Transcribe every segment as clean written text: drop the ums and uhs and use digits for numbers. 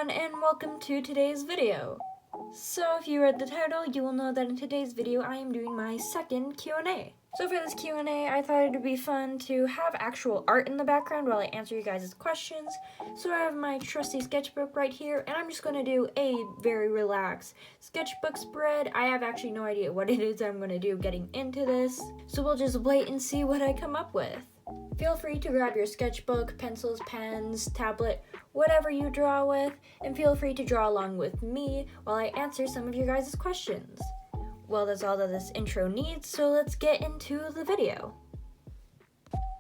everyone, and welcome to today's video. So if you read the title, you will know that in today's video I am doing my second Q&A. So for this Q&A, I thought it would be fun to have actual art in the background while I answer you guys' questions. So I have my trusty sketchbook right here, and I'm just going to do a very relaxed sketchbook spread. I have actually no idea what it is I'm going to do getting into this, so we'll just wait and see what I come up with. Feel free to grab your sketchbook, pencils, pens, tablet, whatever you draw with, and feel free to draw along with me while I answer some of your guys' questions. Well, that's all that this intro needs, so let's get into the video.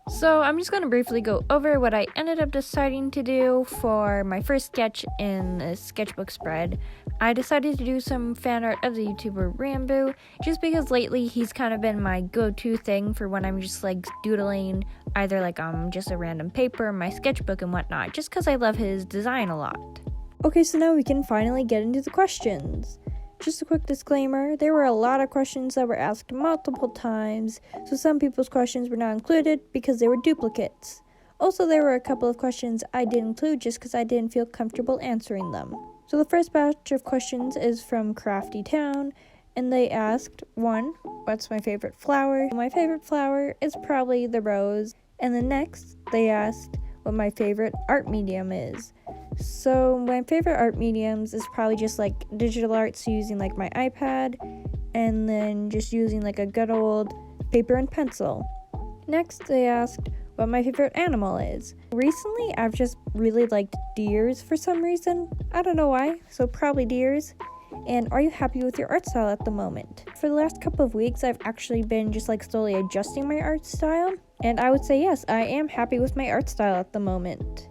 So I'm just going to briefly go over what I ended up deciding to do for my first sketch in the sketchbook spread. I decided to do some fan art of the YouTuber Lukrembo, just because lately he's kind of been my go-to thing for when I'm just like doodling either like just a random paper, my sketchbook and whatnot, just because I love his design a lot. Okay, so now we can finally get into the questions. Just a quick disclaimer, there were a lot of questions that were asked multiple times, so some people's questions were not included because they were duplicates. Also, there were a couple of questions I didn't include just because I didn't feel comfortable answering them. So the first batch of questions is from Crafty Town, and they asked, 1, what's my favorite flower? My favorite flower is probably the rose. And the next, they asked what my favorite art medium is. So my favorite art mediums is probably just like digital art, so using like my iPad, and then just using like a good old paper and pencil. Next, they asked what my favorite animal is. Recently, I've just really liked deers for some reason. I don't know why, so probably deers. And are you happy with your art style at the moment? For the last couple of weeks, I've actually been just like slowly adjusting my art style. And I would say yes, I am happy with my art style at the moment.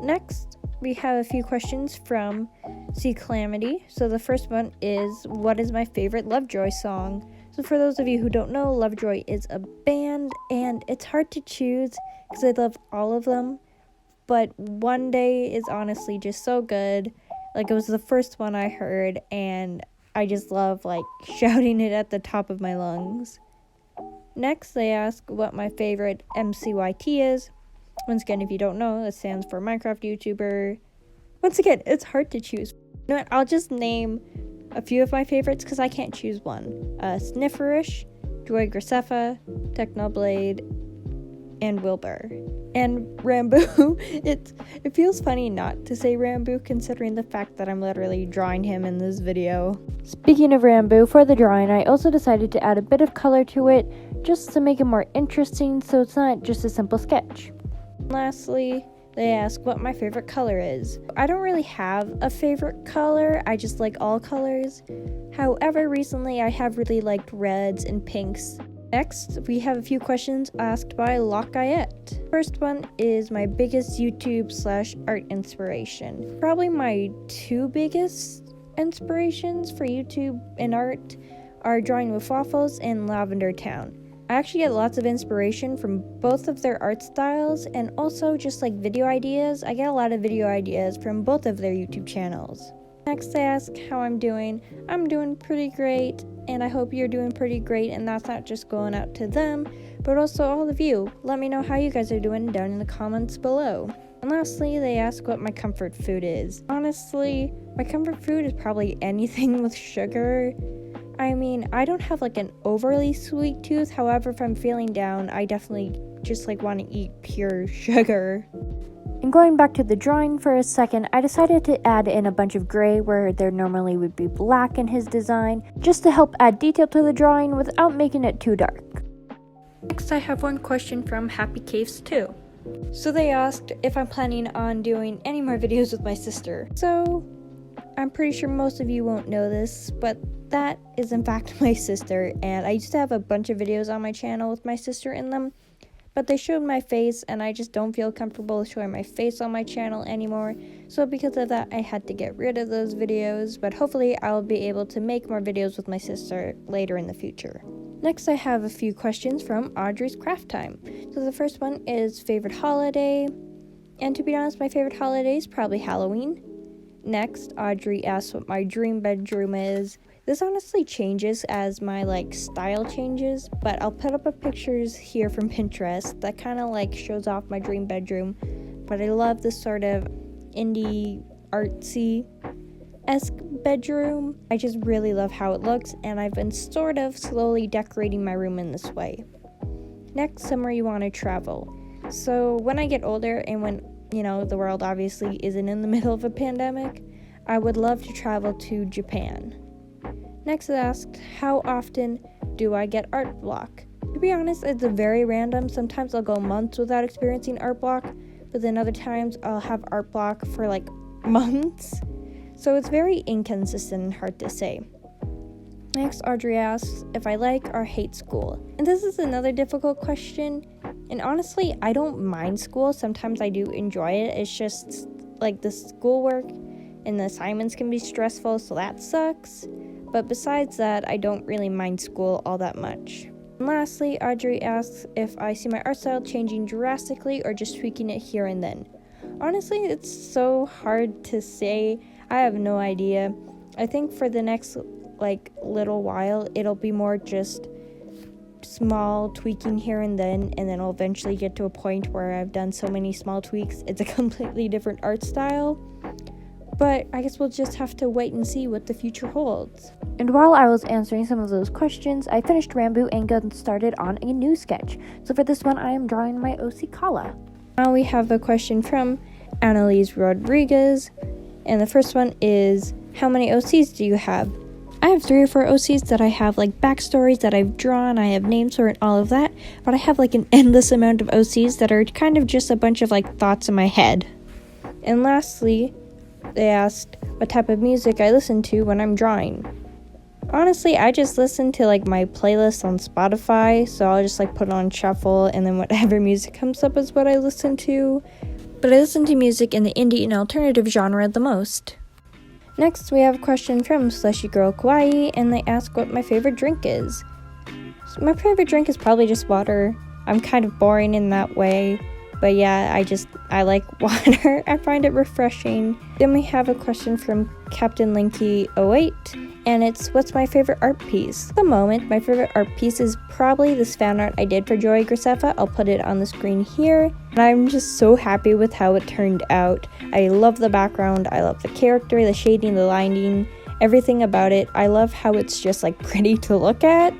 Next, we have a few questions from C Calamity. So the first one is, what is my favorite Lovejoy song? So for those of you who don't know, Lovejoy is a band, and it's hard to choose because I love all of them. But One Day is honestly just so good. Like, it was the first one I heard, and I just love, like, shouting it at the top of my lungs. Next, they ask what my favorite MCYT is. Once again, if you don't know, that stands for Minecraft YouTuber. Once again, it's hard to choose. You know what? I'll just name a few of my favorites because I can't choose one. Snifferish, Joy Graceffa, Technoblade, and Wilbur. And Rambo. It feels funny not to say Rambo considering the fact that I'm literally drawing him in this video. Speaking of Rambo, for the drawing, I also decided to add a bit of color to it just to make it more interesting so it's not just a simple sketch. Lastly, they ask what my favorite color is. I don't really have a favorite color, I just like all colors. However, recently I have really liked reds and pinks. Next, we have a few questions asked by Locayette. First one is my biggest YouTube/art inspiration. Probably my two biggest inspirations for YouTube and art are Drawing with Waffles and Lavender Town. I actually get lots of inspiration from both of their art styles and also just like video ideas. I get a lot of video ideas from both of their YouTube channels. Next, they ask how I'm doing. I'm doing pretty great, and I hope you're doing pretty great, and that's not just going out to them, but also all of you. Let me know how you guys are doing down in the comments below. And lastly, they ask what my comfort food is. Honestly, my comfort food is probably anything with sugar. I mean, I don't have like an overly sweet tooth. However, if I'm feeling down, I definitely just like want to eat pure sugar. And going back to the drawing for a second, I decided to add in a bunch of gray where there normally would be black in his design, just to help add detail to the drawing without making it too dark. Next, I have one question from Happy Caves 2. So they asked if I'm planning on doing any more videos with my sister. So, I'm pretty sure most of you won't know this, but that is in fact my sister, and I used to have a bunch of videos on my channel with my sister in them, but they showed my face, and I just don't feel comfortable showing my face on my channel anymore, so because of that, I had to get rid of those videos, but hopefully I'll be able to make more videos with my sister later in the future. Next, I have a few questions from Audrey's Craft Time. So the first one is favorite holiday, and to be honest, my favorite holiday is probably Halloween. Next, Audrey asks what my dream bedroom is. This honestly changes as my style changes, but I'll put up a pictures here from Pinterest that kind of shows off my dream bedroom. But I love this sort of indie artsy-esque bedroom. I just really love how it looks, and I've been sort of slowly decorating my room in this way. Next, somewhere you want to travel. So when I get older and when, the world obviously isn't in the middle of a pandemic, I would love to travel to Japan. Next is asked, how often do I get art block? To be honest, it's very random. Sometimes I'll go months without experiencing art block, but then other times I'll have art block for like months. So it's very inconsistent and hard to say. Next, Audrey asks if I like or hate school. And this is another difficult question. And honestly, I don't mind school. Sometimes I do enjoy it. It's just like the schoolwork and the assignments can be stressful, so that sucks. But besides that, I don't really mind school all that much. And lastly, Audrey asks if I see my art style changing drastically or just tweaking it here and then. Honestly, it's so hard to say. I have no idea. I think for the next little while, it'll be more just small tweaking here and then I'll eventually get to a point where I've done so many small tweaks, it's a completely different art style. But I guess we'll just have to wait and see what the future holds. And while I was answering some of those questions, I finished Rambo and got started on a new sketch. So for this one, I am drawing my OC Kala. Now we have a question from Annalise Rodriguez, and the first one is, how many OCs do you have? I have 3 or 4 OCs that I have backstories that I've drawn, I have names for it, all of that, but I have an endless amount of OCs that are kind of just a bunch of thoughts in my head. And lastly, they asked what type of music I listen to when I'm drawing. Honestly, I just listen to my playlist on Spotify, so I'll just put it on shuffle, and then whatever music comes up is what I listen to. But I listen to music in the indie and alternative genre the most. Next, we have a question from Slushy Girl Kawaii, and they ask what my favorite drink is. So my favorite drink is probably just water. I'm kind of boring in that way, but yeah, I like water. I find it refreshing. Then we have a question from Captain Linky08, and it's, what's my favorite art piece? At the moment, my favorite art piece is probably this fan art I did for Joey Graceffa. I'll put it on the screen here, and I'm just so happy with how it turned out. I love the background, I love the character, the shading, the lighting, everything about it. I love how it's just pretty to look at.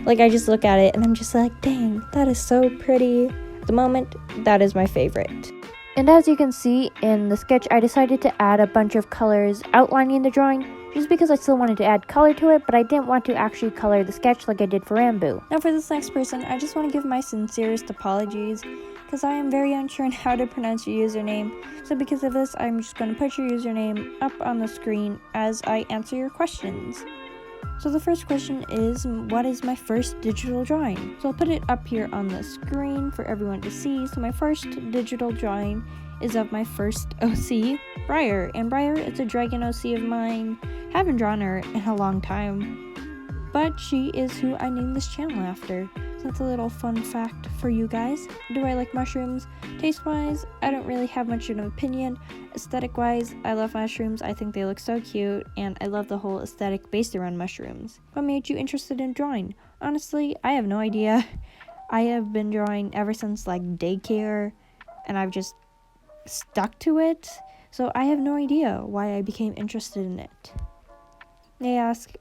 I just look at it and I'm just dang, that is so pretty. At the moment, that is my favorite. And as you can see in the sketch, I decided to add a bunch of colors outlining the drawing, just because I still wanted to add color to it, but I didn't want to actually color the sketch like I did for Rambo. Now for this next person, I just want to give my sincerest apologies, because I am very unsure on how to pronounce your username. So because of this, I'm just going to put your username up on the screen as I answer your questions. So the first question is, what is my first digital drawing? So I'll put it up here on the screen for everyone to see. So my first digital drawing is of my first OC, Briar. And Briar is a dragon OC of mine. Haven't drawn her in a long time, but she is who I named this channel after. So that's a little fun fact for you guys. Do I like mushrooms? Taste-wise, I don't really have much of an opinion. Aesthetic-wise, I love mushrooms. I think they look so cute, and I love the whole aesthetic based around mushrooms. What made you interested in drawing? Honestly, I have no idea. I have been drawing ever since daycare, and I've just stuck to it. So I have no idea why I became interested in it. They ask,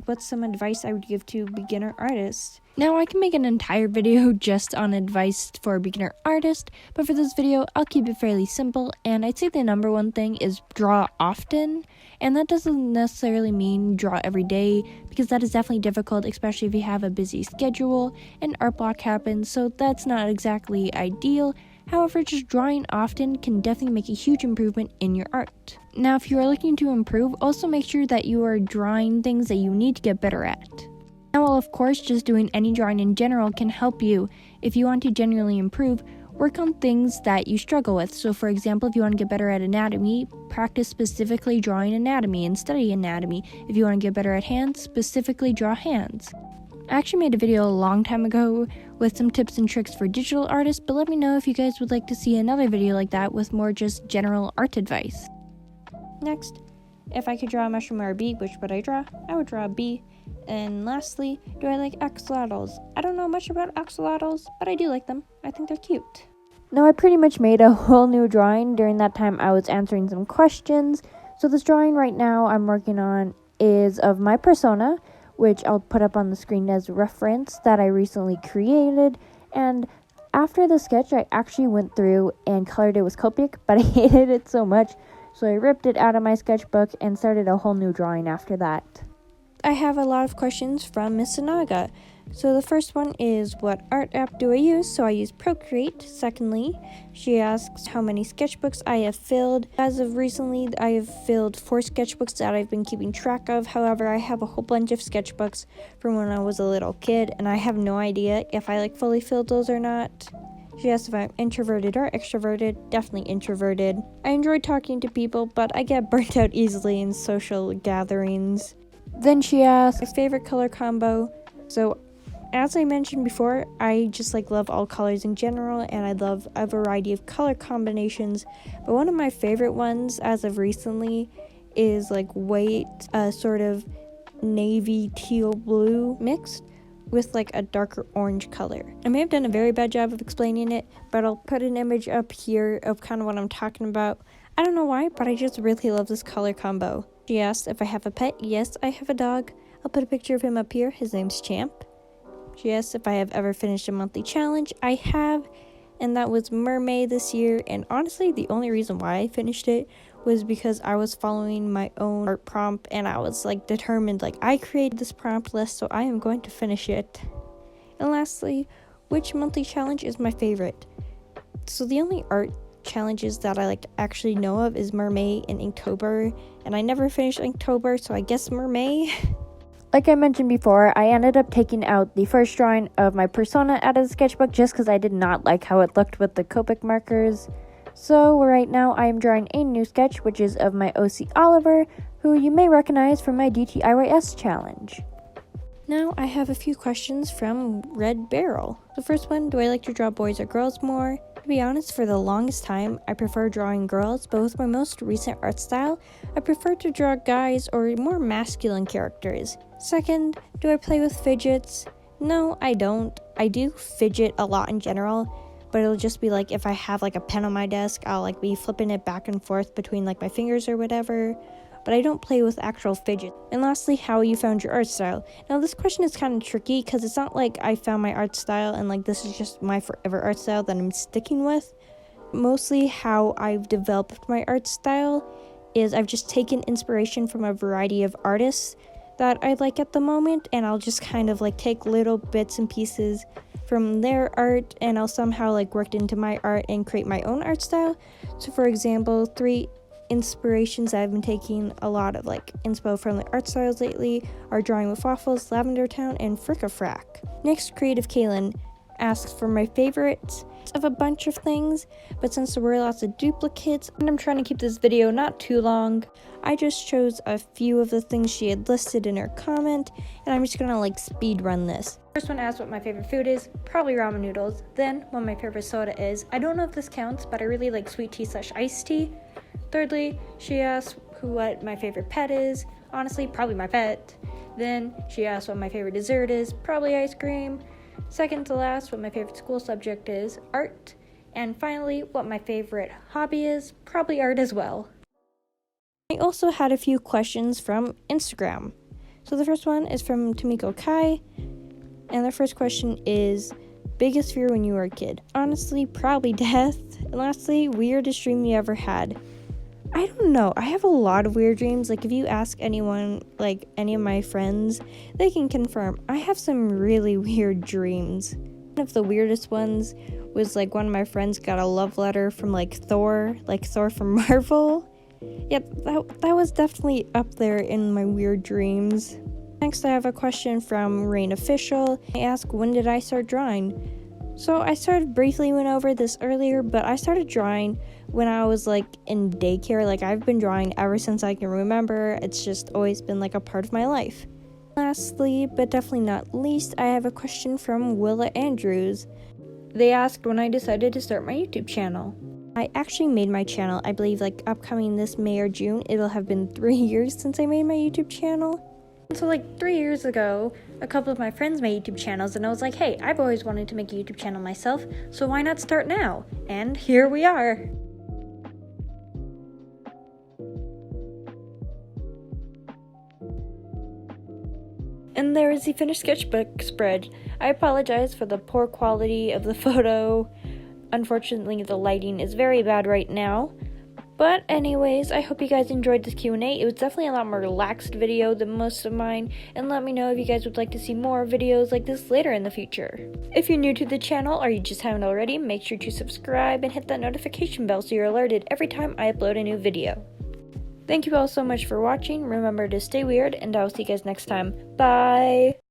what's some advice I would give to beginner artists? Now, I can make an entire video just on advice for a beginner artist, but for this video, I'll keep it fairly simple, and I'd say the number one thing is draw often, and that doesn't necessarily mean draw every day, because that is definitely difficult, especially if you have a busy schedule, and art block happens, so that's not exactly ideal. However, just drawing often can definitely make a huge improvement in your art. Now, if you are looking to improve, also make sure that you are drawing things that you need to get better at. Now, while of course just doing any drawing in general can help you, if you want to genuinely improve, work on things that you struggle with. So for example, if you want to get better at anatomy, practice specifically drawing anatomy and study anatomy. If you want to get better at hands, specifically draw hands. I actually made a video a long time ago with some tips and tricks for digital artists, but let me know if you guys would like to see another video like that with more just general art advice. Next, if I could draw a mushroom or a bee, which would I draw? I would draw a bee. And lastly, do I like axolotls? I don't know much about axolotls, but I do like them. I think they're cute. Now, I pretty much made a whole new drawing. During that time, I was answering some questions. So this drawing right now I'm working on is of my persona, which I'll put up on the screen as a reference, that I recently created. And after the sketch, I actually went through and colored it with Copic, but I hated it so much, so I ripped it out of my sketchbook and started a whole new drawing after that. I have a lot of questions from Miss Sanaga. So the first one is, what art app do I use? So I use Procreate. Secondly, she asks how many sketchbooks I have filled. As of recently, I have filled 4 sketchbooks that I've been keeping track of. However, I have a whole bunch of sketchbooks from when I was a little kid, and I have no idea if I fully filled those or not. She asked if I'm introverted or extroverted. Definitely introverted. I enjoy talking to people, but I get burnt out easily in social gatherings. Then she asked my favorite color combo. So as I mentioned before, I just love all colors in general, and I love a variety of color combinations. But one of my favorite ones as of recently is white, sort of navy teal blue mixed with a darker orange color. I may have done a very bad job of explaining it, but I'll put an image up here of kind of what I'm talking about. I don't know why, but I just really love this color combo. She asked if I have a pet. Yes, I have a dog. I'll put a picture of him up here. His name's Champ. She asked if I have ever finished a monthly challenge. I have, and that was Mermaid this year. And honestly, the only reason why I finished it was because I was following my own art prompt, and I was determined, I created this prompt list, so I am going to finish it. And lastly, which monthly challenge is my favorite? So the only art challenges that I actually know of is Mermaid and Inktober, and I never finished Inktober, so I guess Mermaid. Like I mentioned before, I ended up taking out the first drawing of my persona out of the sketchbook just because I did not like how it looked with the Copic markers. So right now I am drawing a new sketch, which is of my OC Oliver, who you may recognize from my DTIYS challenge. Now I have a few questions from Red Barrel. The first one, do I like to draw boys or girls more? To be honest, for the longest time, I prefer drawing girls, but with my most recent art style, I prefer to draw guys or more masculine characters. Second, do I play with fidgets? No, I don't. I do fidget a lot in general, but it'll just be if I have a pen on my desk, I'll be flipping it back and forth between my fingers or whatever, but I don't play with actual fidget. And lastly, how you found your art style. Now this question is kind of tricky because it's not I found my art style and this is just my forever art style that I'm sticking with. Mostly how I've developed my art style is I've just taken inspiration from a variety of artists that I like at the moment, and I'll just kind of take little bits and pieces from their art, and I'll somehow work into my art and create my own art style. So for example, 3 inspirations I've been taking a lot of inspo from the art styles lately are Drawing with Waffles, Lavender Town, and Frick-a-Frack. Next, Creative Kaylin asks for my favorites of a bunch of things, but since there were lots of duplicates and I'm trying to keep this video not too long, I just chose a few of the things she had listed in her comment, and I'm just gonna speed run this. First one asks what my favorite food is. Probably ramen noodles. Then what my favorite soda is. I don't know if this counts, but I really like sweet tea / iced tea. Thirdly, she asks what my favorite pet is. Honestly, probably my pet. Then she asks what my favorite dessert is. Probably ice cream. Second to last, what my favorite school subject is. Art. And finally, what my favorite hobby is. Probably art as well. I also had a few questions from Instagram. So the first one is from Tomiko Kai, and the first question is, biggest fear when you were a kid? Honestly, probably death. And lastly, weirdest dream you ever had? I don't know. I have a lot of weird dreams. If you ask anyone, any of my friends, they can confirm. I have some really weird dreams. One of the weirdest ones was one of my friends got a love letter from Thor, Thor from Marvel. Yep, that was definitely up there in my weird dreams. Next, I have a question from Rain Official. I ask, when did I start drawing? So I briefly went over this earlier, but I started drawing when I was in daycare. I've been drawing ever since I can remember. It's just always been a part of my life. Lastly, but definitely not least, I have a question from Willa Andrews. They asked when I decided to start my YouTube channel. I actually made my channel, I believe upcoming this May or June. It'll have been 3 years since I made my YouTube channel. So like 3 years ago, a couple of my friends made YouTube channels and I was like, hey, I've always wanted to make a YouTube channel myself, so why not start now? And here we are. And there is the finished sketchbook spread. I apologize for the poor quality of the photo. Unfortunately, the lighting is very bad right now. But anyways, I hope you guys enjoyed this Q&A. It was definitely a lot more relaxed video than most of mine. And let me know if you guys would like to see more videos like this later in the future. If you're new to the channel or you just haven't already, make sure to subscribe and hit that notification bell so you're alerted every time I upload a new video. Thank you all so much for watching. Remember to stay weird, and I'll see you guys next time. Bye!